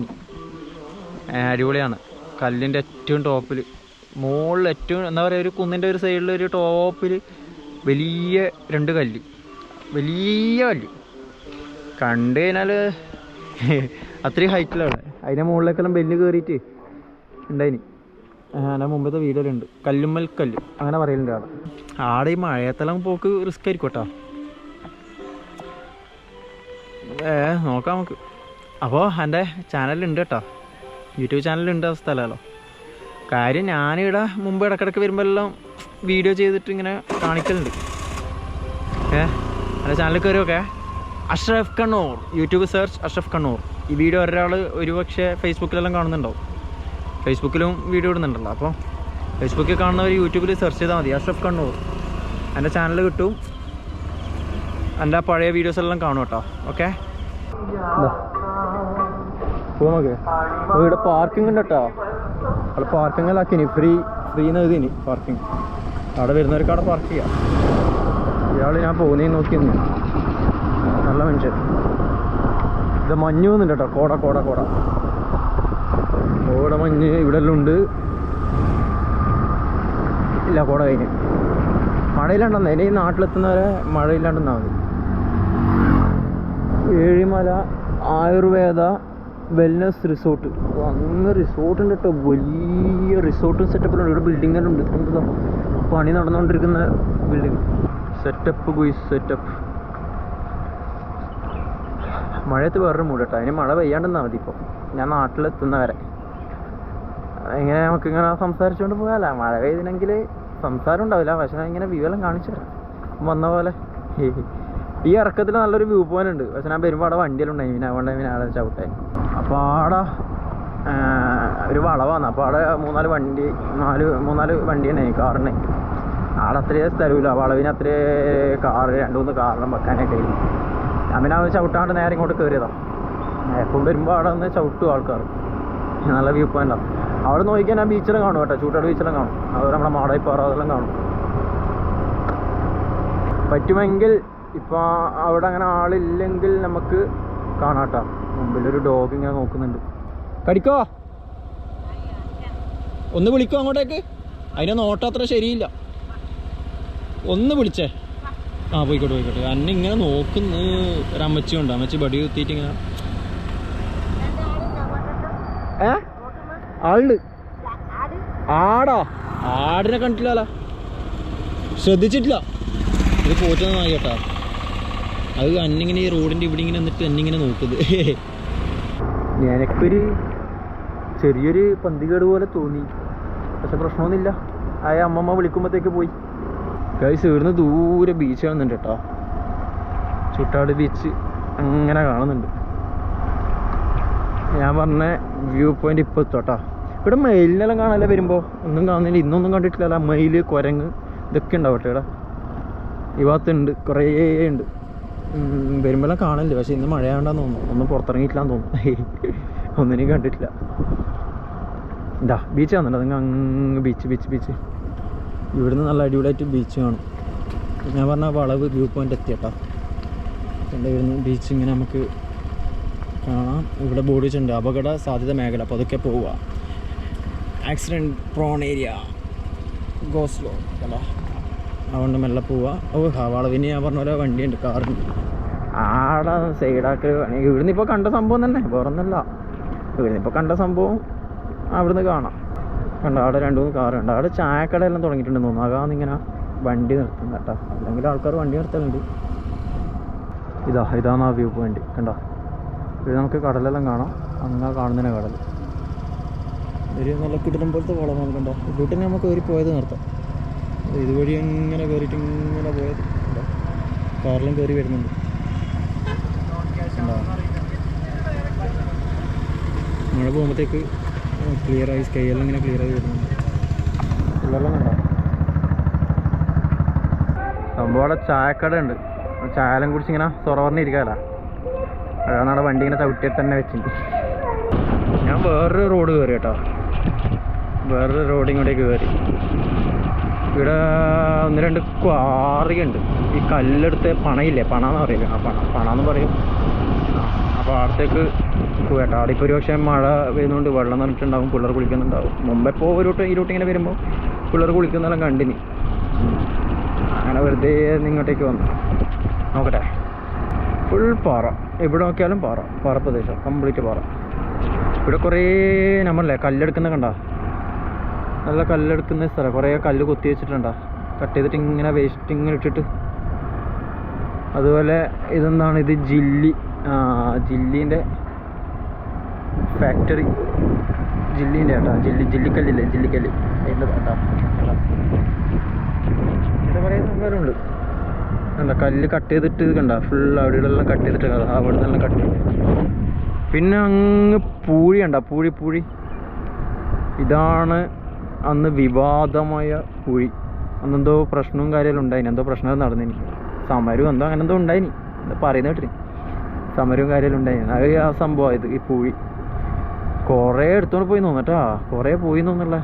S1: അടിപൊളിയാണ്. കല്ലിൻ്റെ ഏറ്റവും ടോപ്പിൽ, മുകളിൽ ഏറ്റവും എന്താ പറയുക, ഒരു കുന്നിൻ്റെ ഒരു സൈഡിൽ ഒരു ടോപ്പിൽ വലിയ 2 കല്ല്, വലിയ കല്ല് കണ്ടു കഴിഞ്ഞാൽ അത്രയും ഹൈറ്റിലാണ്. അതിൻ്റെ മുകളിലേക്കെല്ലാം ബെല്ല് കയറിയിട്ട് ഉണ്ടായിന്. ഞാൻ മുമ്പത്തെ വീഡിയോയിലുണ്ട്. കല്ലുമ്മൽ കല്ല് അങ്ങനെ പറയലുണ്ട്. ആടെ ഈ മഴയത്തെല്ലാം പോക്ക് റിസ്ക് ആയിരിക്കും കേട്ടോ. നോക്കാം നമുക്ക്. അപ്പോൾ എൻ്റെ ചാനലുണ്ട് കേട്ടോ, യൂട്യൂബ് ചാനലുണ്ട്. ആ സ്ഥലമല്ലോ കാര്യം. ഞാനിവിടെ മുമ്പ് ഇടയ്ക്കിടയ്ക്ക് വരുമ്പോൾ എല്ലാം വീഡിയോ ചെയ്തിട്ട് ഇങ്ങനെ കാണിക്കലുണ്ട്. എൻ്റെ ചാനലിൽ കയറി okay. Ashraf Kannur, YouTube search Ashraf Kannur. ഈ വീഡിയോ ഒരാൾ ഒരുപക്ഷെ ഫേസ്ബുക്കിലെല്ലാം കാണുന്നുണ്ടാവും. ഫേസ്ബുക്കിലും വീഡിയോ ഇടുന്നുണ്ടല്ലോ. അപ്പോൾ ഫേസ്ബുക്കിൽ കാണുന്നവർ യൂട്യൂബിൽ സെർച്ച് ചെയ്താൽ മതി, അഷ്റഫ് കണ്ണൂർ. എൻ്റെ ചാനൽ കിട്ടും. എൻ്റെ പഴയ വീഡിയോസ് എല്ലാം കാണും കേട്ടോ. ഓക്കെ, നമുക്ക് ഇവിടെ പാർക്കിംഗ് ഉണ്ട് കേട്ടോ. അവിടെ പാർക്കിങ്ങിലാക്കിനി ഫ്രീ എന്ന് എഴുതിനി പാർക്കിംഗ്. അവിടെ വരുന്നവർക്ക് അവിടെ പാർക്ക് ചെയ്യാം. ഇയാൾ ഞാൻ പോകുന്നതിന് നോക്കിയിരുന്നു. നല്ല മനുഷ്യൻ. ഇത് മഞ്ഞ് വന്നില്ല കേട്ടോ. കോട മഞ്ഞ് ഇവിടെ എല്ലാം ഉണ്ട്. ഇല്ല, കോട കഴിഞ്ഞ് മഴയില്ലാണ്ടെന്ന്. ഇനി നാട്ടിലെത്തുന്നവരെ മഴയില്ലാണ്ടെന്നാൽ മതി. Ezhimala Ayurveda wellness resort. അങ്ങ് റിസോർട്ടുണ്ട് കേട്ടോ, വലിയ റിസോർട്ടും സെറ്റപ്പിലുണ്ട്. ഇവിടെ ബിൽഡിങ്ങുണ്ട്, എന്താ പണി നടന്നുകൊണ്ടിരിക്കുന്ന ബിൽഡിങ്. Setup guys setup. മഴയത്ത് വേറൊരു മൂഡ് കേട്ടോ, അതിന് മഴ പെയ്യാണ്ടെന്നാൽ മതി. ഇപ്പോൾ ഞാൻ നാട്ടിലെത്തുന്നവരെ ഇങ്ങനെ നമുക്കിങ്ങനെ സംസാരിച്ചുകൊണ്ട് പോകാമല്ല. മഴ പെയ്തിനെങ്കിൽ സംസാരം ഉണ്ടാവില്ല, പക്ഷേ ഇങ്ങനെ വ്യൂ എല്ലാം കാണിച്ചു തരാം വന്ന പോലെ. ഈ ഇറക്കത്തിൽ നല്ലൊരു വ്യൂ പോയിന്റ് ഉണ്ട്, പക്ഷെ ഞാൻ വരുമ്പോൾ അവിടെ വണ്ടിയെല്ലാം ഉണ്ടായി, പിന്നെ ആടെ ചവിട്ടായി. അപ്പോൾ ആടെ ഒരു വളവാണ്. അപ്പോൾ അവിടെ മൂന്നാല് വണ്ടി ഉണ്ടായി, കാറിന്. ആടെ അത്രയും സ്ഥലമില്ല, വളവിന് അത്രയും കാറ് 2-3 കാറിലും വെക്കാനായിട്ട് ആയിരുന്നു. ഞാൻ പിന്നെ അത് ചവിട്ടാണ്ട് നേരെ ഇങ്ങോട്ട് കയറിയതാണ്. എപ്പം വരുമ്പോൾ അവിടെ നിന്ന് ചവിട്ടും ആൾക്കാർ. നല്ല വ്യൂ പോയിന്റാണ്. അവിടെ നോക്കിയാൽ ഞാൻ ബീച്ചെല്ലാം കാണും കേട്ടോ, ചൂട്ടാട് ബീച്ചെല്ലാം കാണും. അതുപോലെ നമ്മുടെ മാടായിപ്പാറ അതെല്ലാം കാണും. പറ്റുമെങ്കിൽ ഇപ്പോൾ അവിടെ അങ്ങനെ ആളില്ലെങ്കിൽ നമുക്ക് കാണാം കേട്ടോ. മുമ്പിലൊരു ഡോഗ് ഇങ്ങനെ നോക്കുന്നുണ്ട്. കടിക്കോ, ഒന്ന് വിളിക്കോ അങ്ങോട്ടേക്ക്. അതിനെ നോട്ടം അത്ര ശരിയില്ല, ഒന്ന് വിളിച്ചേ. ആ പോയിക്കോട്ടെ പോയിക്കോട്ടെ. അന്നെ ഇങ്ങനെ നോക്കുന്നു. ഒരമ്മച്ചി ഉണ്ട്, അമ്മച്ചി ബടി കുത്തിയിട്ട് ഇങ്ങനെ. ആളുണ്ട്. ആടാ, ആടിനെ കണ്ടിട്ടില്ല, ശ്രദ്ധിച്ചിട്ടില്ല. ഇത് പോറ്റുന്ന നായി കേട്ടാ. അത് അന്നിങ്ങനെ ഈ റോഡിൻ്റെ ഇവിടെ ഇങ്ങനെ എന്നിട്ട് എന്നിങ്ങനെ നോക്കുന്നത്. ഞാനൊരു ചെറിയൊരു പന്തികേട് പോലെ തോന്നി, പക്ഷെ പ്രശ്നമൊന്നുമില്ല. ആ അമ്മമ്മ വിളിക്കുമ്പോഴത്തേക്ക് പോയി. ഗൈസ് ഇവിടുന്ന് ദൂരെ ബീച്ച് കാണുന്നുണ്ട് കേട്ടോ, ചുട്ടാട് ബീച്ച് അങ്ങനെ കാണുന്നുണ്ട്. ഞാൻ പറഞ്ഞ വ്യൂ പോയിന്റ് ഇപ്പോൾ എത്തോട്ടാ. ഇവിടെ മയിലിനെല്ലാം കാണാനല്ലേ വരുമ്പോൾ, ഒന്നും കാണുന്നില്ല. ഇന്നൊന്നും കണ്ടിട്ടില്ല. മയിൽ, കുരങ്ങ് ഇതൊക്കെ ഉണ്ടാവട്ടെ ഇവിടെ. ഈ ഭാഗത്തുണ്ട്, കുറേ ഉണ്ട്. വരുമ്പോഴെല്ലാം കാണില്ല, പക്ഷെ ഇന്ന് മഴയാണ്ടാന്ന് തോന്നുന്നു. ഒന്നും പുറത്തിറങ്ങിയിട്ടില്ലാന്ന് തോന്നുന്നു. ഒന്നിനും കണ്ടിട്ടില്ല. എന്താ ബീച്ച് കാണുന്നുണ്ട്, അതങ്ങ് അങ്ങ് ബീച്ച്. ഇവിടുന്ന് നല്ല അടിപൊളിയായിട്ട് ബീച്ച് കാണും. ഞാൻ പറഞ്ഞ വളവ് വ്യൂ പോയിന്റ് എത്തിയട്ടാ. എൻ്റെ ഇവിടുന്ന് ബീച്ച് ഇങ്ങനെ നമുക്ക് കാണാം. ഇവിടെ ബോർഡ് വെച്ചിട്ടുണ്ട് അപകട സാധ്യത മേഖല, അപ്പോൾ അതൊക്കെ പോവുക. Accident prawn area, go slow അല്ല, അതുകൊണ്ട് മെല്ലെ പോവുക. വളവിന് ഞാൻ പറഞ്ഞ പോലെ വണ്ടിയുണ്ട്, കാറുണ്ട്. ആടെ സൈഡാക്കി ഇവിടുന്ന് ഇപ്പോൾ കണ്ട സംഭവം തന്നെ, വേറൊന്നുമല്ല. ഇവിടുന്ന് ഇപ്പോൾ കണ്ട സംഭവം അവിടുന്ന് കാണാം. കണ്ട അവിടെ 2-3 കാറുണ്ട്. അവിടെ ചായക്കടയെല്ലാം തുടങ്ങിയിട്ടുണ്ടെന്ന് തോന്നുന്നു. അതാണ് ഇങ്ങനെ വണ്ടി നിർത്തുന്നത് കേട്ടോ, അല്ലെങ്കിൽ ആൾക്കാർ വണ്ടി നിർത്തലുണ്ട്. ഇതാണ് ആ വ്യൂ പോയിന്റ്. കണ്ടോ, ഇത് നമുക്ക് കടലെല്ലാം കാണാം. അങ്ങനെ കാണുന്നതിനെ കടൽ ഒരു നല്ല കിടലം പോലത്തെ വളമാണ്. കണ്ടോ, ഇതോട്ട് തന്നെ നമുക്ക് കയറി പോയത് നിർത്താം. ഇതുവഴി ഇങ്ങനെ കയറിയിട്ട് ഇങ്ങനെ പോയത്. കണ്ടോ, കാറിലും കയറി വരുന്നുണ്ട്. മഴ പോകുമ്പോഴത്തേക്ക് ക്ലിയറായി, സ്കൈയെല്ലാം ഇങ്ങനെ ക്ലിയറായി വരുന്നുണ്ട്. വെള്ളം കണ്ടോ. സംഭവം അവിടെ ചായക്കട ഉണ്ട്. ചായലും കുടിച്ച് ഇങ്ങനെ പറഞ്ഞിരിക്കാമല്ലോ. അതാണ് അവിടെ വണ്ടി ഇങ്ങനെ ചവിട്ടിയിട്ട് തന്നെ വെച്ചിട്ട്. ഞാൻ വേറൊരു റോഡ് കയറി കേട്ടോ, വേറൊരു റോഡ് ഇങ്ങോട്ടേക്ക് കയറി. ഇവിടെ 1-2 ക്വാറിയുണ്ട്. ഈ കല്ലെടുത്ത് പണയില്ലേ, പണാന്ന് പറയില്ല, ആ പണാന്ന് പറയും. അപ്പോൾ അവിടത്തേക്ക് കേട്ടോ. അവിടെ ഇപ്പോൾ ഒരു പക്ഷേ മഴ പെയ്യുന്നതുകൊണ്ട് വെള്ളം നിറഞ്ഞിട്ടുണ്ടാവും, പിള്ളേർ കുളിക്കുന്നുണ്ടാവും. മുമ്പെപ്പോൾ ഈ റൂട്ട് ഇങ്ങനെ വരുമ്പോൾ പിള്ളേർ കുളിക്കുന്നെല്ലാം കണ്ടിനി. അങ്ങനെ വെറുതെ ഇങ്ങോട്ടേക്ക് വന്നു. നോക്കട്ടെ, ഫുൾ പാറ. എവിടെ നോക്കിയാലും പാറ പ്രദേശം, കംപ്ലീറ്റ് പാറ. ഇവിടെ കുറേ നമ്മളല്ലേ കല്ലെടുക്കുന്ന കണ്ട, നല്ല കല്ലെടുക്കുന്ന സ്ഥലം. കുറേ കല്ല് കൊത്തി വെച്ചിട്ടുണ്ടാ, കട്ട് ചെയ്തിട്ട് ഇങ്ങനെ വേസ്റ്റ് ഇങ്ങനെ ഇട്ടിട്ട്. അതുപോലെ ഇതെന്താണ്, ഇത് ജില്ലിൻ്റെ ഫാക്ടറി. ജില്ലിൻ്റെ കേട്ടോ, ജില്ലിക്കല്ലില്ലേ, ജില്ലിക്കല്ല് അതിൻ്റെ കേട്ടോ. ഇവിടെ കുറേ സംഭവമുണ്ട്. കണ്ട കല്ല് കട്ട് ചെയ്തിട്ട് കണ്ട, ഫുൾ അവിടെയെല്ലാം കട്ട് ചെയ്തിട്ട് കണ്ട, അവിടെ നിന്നെല്ലാം കട്ട് ചെയ്തിട്ട്. പിന്നെ അങ്ങ് പൂഴി കണ്ട, പൂഴി. ഇതാണ് അന്ന് വിവാദമായ പൂഴി. അന്നെന്തോ പ്രശ്നവും കാര്യമെല്ലാം ഉണ്ടായിന്, എന്തോ പ്രശ്നം നടന്നിനി, സമരവും എന്തോ അങ്ങനെ എന്തോ ഉണ്ടായിനി, പറയുന്ന കേട്ടിന്. സമരവും കാര്യമെല്ലാം ഉണ്ടായിന്. അത് ആ സംഭവമായത് ഈ പൂഴി. കുറേ എടുത്തോണ്ട് പോയി തോന്നട്ടാ, കുറേ പോയി തോന്നല്ല.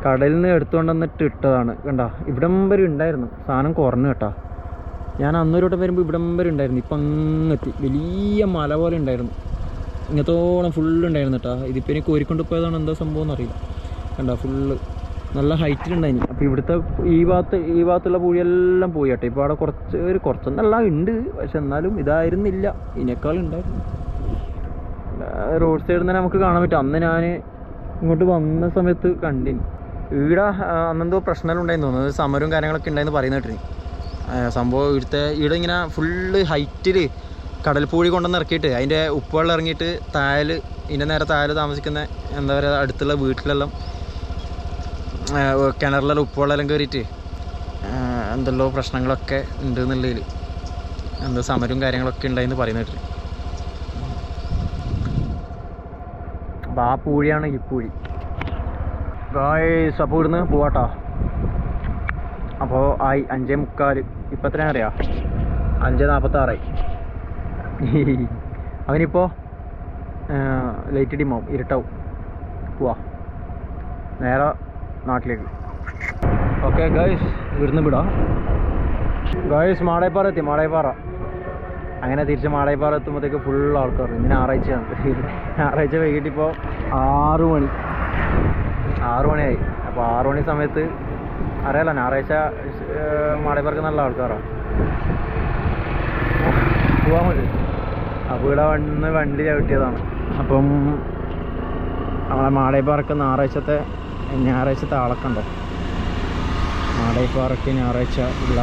S1: കടലിൽ നിന്ന് എടുത്തുകൊണ്ട് വന്നിട്ട് ഇട്ടതാണ്. കണ്ട ഇവിടം വരെ ഉണ്ടായിരുന്നു സാധനം, കുറഞ്ഞു കേട്ടാ. ഞാൻ അന്നൊരു വട്ടം വരുമ്പോൾ ഇവിടം വരെ ഉണ്ടായിരുന്നു. ഇപ്പം അങ്ങെത്തി, വലിയ മല പോലെ ഉണ്ടായിരുന്നു. ഇങ്ങനത്തോളം ഫുള്ളുണ്ടായിരുന്നു കേട്ടോ. ഇതിപ്പോൾ എനിക്ക് കോരിക്കൊണ്ട് പോയതാണ്, എന്താ സംഭവം എന്നറിയില്ല. കണ്ട ഫുള്ള് നല്ല ഹൈറ്റിലുണ്ടായിനി. അപ്പോൾ ഇവിടുത്തെ ഈ ഭാഗത്തുള്ള പൂഴിയെല്ലാം പോയി കേട്ടോ. ഇപ്പോൾ അവിടെ കുറച്ചൊന്നല്ല ഉണ്ട്, പക്ഷെ എന്നാലും ഇതായിരുന്നില്ല, ഇതിനേക്കാളും ഉണ്ടായിരുന്നു. റോഡ് സൈഡിൽ നിന്ന് നമുക്ക് കാണാൻ പറ്റും. അന്ന് ഞാൻ ഇങ്ങോട്ട് വന്ന സമയത്ത് കണ്ടിന് ഇവിടെ അന്നെന്തോ പ്രശ്നമെല്ലാം ഉണ്ടായിരുന്നു തോന്നുന്നത്, സമരവും കാര്യങ്ങളൊക്കെ ഉണ്ടായെന്ന് പറയുന്ന കേട്ടിന്. സംഭവം ഇവിടെ ഇങ്ങനെ ഫുള്ള് ഹൈറ്റിൽ കടൽപ്പൂഴി കൊണ്ടുവന്ന് ഇറക്കിയിട്ട് അതിൻ്റെ ഉപ്പുവെള്ളം ഇറങ്ങിയിട്ട് താഴെ ഇതിൻ്റെ നേരെ താഴെ താമസിക്കുന്ന എന്താ പറയുക അടുത്തുള്ള വീട്ടിലെല്ലാം കിണറിലെല്ലാം ഉപ്പുവെള്ളം കയറിയിട്ട് എന്തെല്ലോ പ്രശ്നങ്ങളൊക്കെ ഉണ്ട് എന്നുള്ളതിൽ എന്തോ സമരവും കാര്യങ്ങളൊക്കെ ഉണ്ടായെന്ന് പറയുന്ന കേട്ടിന്. അപ്പോൾ ആ പൂഴിയാണ് ഈ പൂഴി. ഗായ്സ് അപ്പോൾ ഇവിടുന്ന് പോവാട്ടോ. അപ്പോൾ 5:45. ഇപ്പം എത്രയാണ് അറിയാം? 5:46. അവനിപ്പോൾ ലൈറ്റ് ഡിമാവും, ഇരുട്ടാവും. പോവാ നേരെ നാട്ടിലേക്ക്. ഓക്കെ ഗായ്സ്, ഇവിടുന്ന് വിടാം. ഗായ്സ് മാടായിപ്പാറ എത്തി. മാടായിപ്പാറ അങ്ങനെ തിരിച്ച് മാടായിപ്പാറ എത്തുമ്പോഴത്തേക്ക് ഫുൾ ആൾക്കാർ. ഇന്ന് ഞായറാഴ്ചയാണ്. ഞായറാഴ്ച വൈകിട്ടിപ്പോൾ 6 മണിയായി. അപ്പോൾ 6 മണി സമയത്ത് അറിയാലോ ഞായറാഴ്ച മാടായിപ്പാറക്ക് നല്ല ആൾക്കാരാണ്. പോകാൻ മതി. അപ്പോൾ ഇവിടെ വന്ന് വണ്ടി ചവിട്ടിയതാണ്. അപ്പം നമ്മളെ മാടായിപ്പാറക്ക് ഞായറാഴ്ചത്തെ ആളൊക്കെ ഉണ്ടോ? മാടായിപ്പാറക്ക് ഞായറാഴ്ച ഉള്ള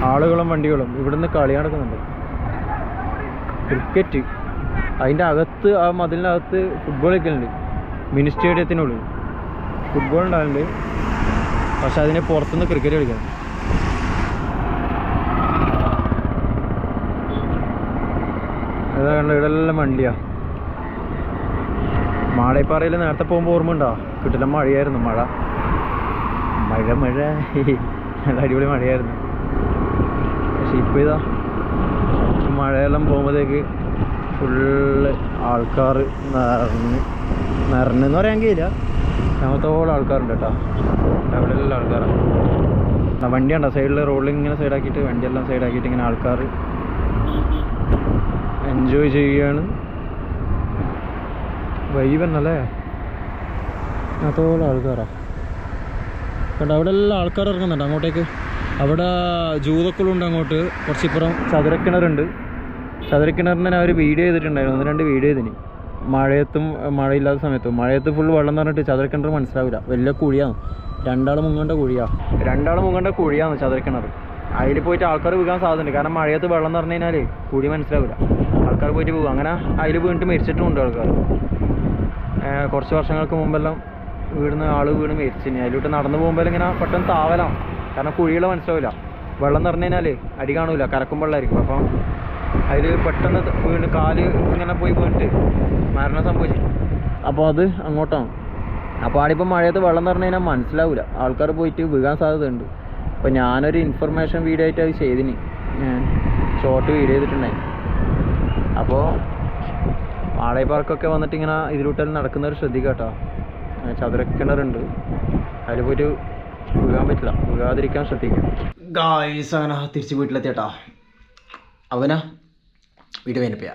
S1: ആളുകളും വണ്ടികളും ഇവിടുന്ന് കളി നടക്കുന്നുണ്ട്. ക്രിക്കറ്റ് അതിൻ്റെ അകത്ത്, ആ മതിലിൻ്റെ അകത്ത് ഫുട്ബോൾ കളിക്കലുണ്ട്. മിനി സ്റ്റേഡിയത്തിനുള്ളിൽ ഫുട്ബോൾ ഉണ്ടാകുന്നുണ്ട്, പക്ഷെ അതിന് പുറത്തുനിന്ന് ക്രിക്കറ്റ് കളിക്കണം. അതാ കണ്ട ഇവിടെല്ലാം വണ്ടിയാണ്. മാടായിപ്പാറയിൽ നേരത്തെ പോകുമ്പോൾ ഓർമ്മ ഉണ്ടോ? കിട്ടില്ല മഴയായിരുന്നു. മഴ നല്ല അടിപൊളി മഴയായിരുന്നു. പക്ഷെ ഇപ്പോൾ ഇതാ മഴയെല്ലാം പോകുമ്പോഴത്തേക്ക് ഫുള്ള് ആൾക്കാർ നിറഞ്ഞെന്ന് പറയാൻ കഴിയില്ല. ഞങ്ങൾത്തോളം ആൾക്കാരുണ്ട് കേട്ടോ. അവിടെയെല്ലാം ആൾക്കാരാണ്. വണ്ടിയുണ്ടോ സൈഡിൽ, റോഡിൽ ഇങ്ങനെ സൈഡാക്കിയിട്ട് വണ്ടിയെല്ലാം സൈഡാക്കിയിട്ട് ഇങ്ങനെ ആൾക്കാർ എൻജോയ് ചെയ്യുകയാണ്. വൈബന്നല്ലേ, അതോളം ആൾക്കാരാണ് കണ്ടോ. അവിടെ എല്ലാം ആൾക്കാർ ഇറങ്ങുന്നുണ്ട് അങ്ങോട്ടേക്ക്. അവിടെ ജൂതക്കുളുണ്ട് അങ്ങോട്ട്. കുറച്ചിപ്പുറം ചതുരക്കിണറുണ്ട്. ചതുരക്കിണറിന് ഞാൻ ഒരു വീഡിയോ ചെയ്തിട്ടുണ്ടായിരുന്നു, 1-2 വീഡിയോ ചെയ്തിന്. മഴയില്ലാത്ത സമയത്തും. മഴയത്ത് ഫുൾ വെള്ളം നിറഞ്ഞിട്ട് ചതുരക്കിണർ മനസ്സിലാവില്ല. വലിയ കുഴിയാണ്. രണ്ടാൾ മുങ്ങേണ്ട കുഴിയാണ് ചതുരക്കിണർ. അതിൽ പോയിട്ട് ആൾക്കാർ വീഴാൻ സാധ്യതയുണ്ട്. കാരണം മഴയത്ത് വെള്ളം നിറഞ്ഞു കഴിഞ്ഞാൽ കുഴി മനസ്സിലാവില്ല. ആൾക്കാർ പോയിട്ട് പോകും. അങ്ങനെ അതിൽ വീണിട്ട് മരിച്ചിട്ടുമുണ്ട് ആൾക്കാർ. കുറച്ച് വർഷങ്ങൾക്ക് മുമ്പെല്ലാം ആൾ വീണ് മരിച്ചിന്. അതിലോട്ട് നടന്നു പോകുമ്പോൾ ഇങ്ങനെ പെട്ടെന്ന് താവലാണ്. കാരണം കുഴികൾ മനസ്സിലാവില്ല. വെള്ളം നിറഞ്ഞു കഴിഞ്ഞാൽ അടി കാണൂല, കരക്കും വെള്ളമായിരിക്കും. അപ്പം അതിൽ പെട്ടെന്ന് വീണ് കാല് ഇങ്ങനെ പോയി വീണിട്ട് മരണം സംഭവിച്ചു. അപ്പോൾ അത് അങ്ങോട്ടാണ്. അപ്പോൾ ആടിപ്പം മഴയത്ത് വെള്ളം നിറഞ്ഞു കഴിഞ്ഞാൽ മനസ്സിലാവില്ല. ആൾക്കാർ പോയിട്ട് വീഴാൻ സാധ്യതയുണ്ട്. അപ്പോൾ ഞാനൊരു ഇൻഫർമേഷൻ വീഡിയോ ആയിട്ട് അത് ചെയ്തിന്. ഞാൻ ഷോർട്ട് വീഡിയോ ചെയ്തിട്ടുണ്ടായി. അപ്പോൾ മാടായിപ്പാറക്കൊക്കെ വന്നിട്ട് ഇങ്ങനെ ഇതിലൂട്ടെല്ലാം നടക്കുന്നവർ ശ്രദ്ധിക്കുക കേട്ടോ. ചതുരക്കിണറുണ്ട്, അതിൽ പോയിട്ട് വീഴാൻ പറ്റില്ല. വീഴാതിരിക്കാൻ ശ്രദ്ധിക്കുക ഗായ്സ്. അങ്ങനെ തിരിച്ച് വീട്ടിലെത്തിയേട്ടാ. വീഡിയോ വേനിപ്പിക്കുക.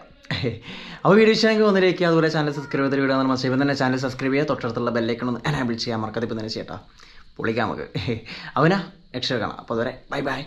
S1: അപ്പോൾ വീഡിയോ ഇഷ്ടമെങ്കിൽ വന്നിരിക്കുക. അതുപോലെ ചാനൽ സബ്സ്ക്രൈബ് ചെയ്ത വീഡിയോ നമ്മൾ ഇപ്പം തന്നെ ചാനൽ സബ്സ്ക്രൈബ് ചെയ്യുക. തൊട്ടടുത്തുള്ള ബെല്ലൈക്കൺ എനേബിൾ ചെയ്യാൻ മറക്കാതെ ഇപ്പം തന്നെ ചെയ്യട്ടാ. പൊളിക്കാം നമുക്ക്. രക്ഷ കാണാം. അപ്പോൾ അതുവരെ ബൈ.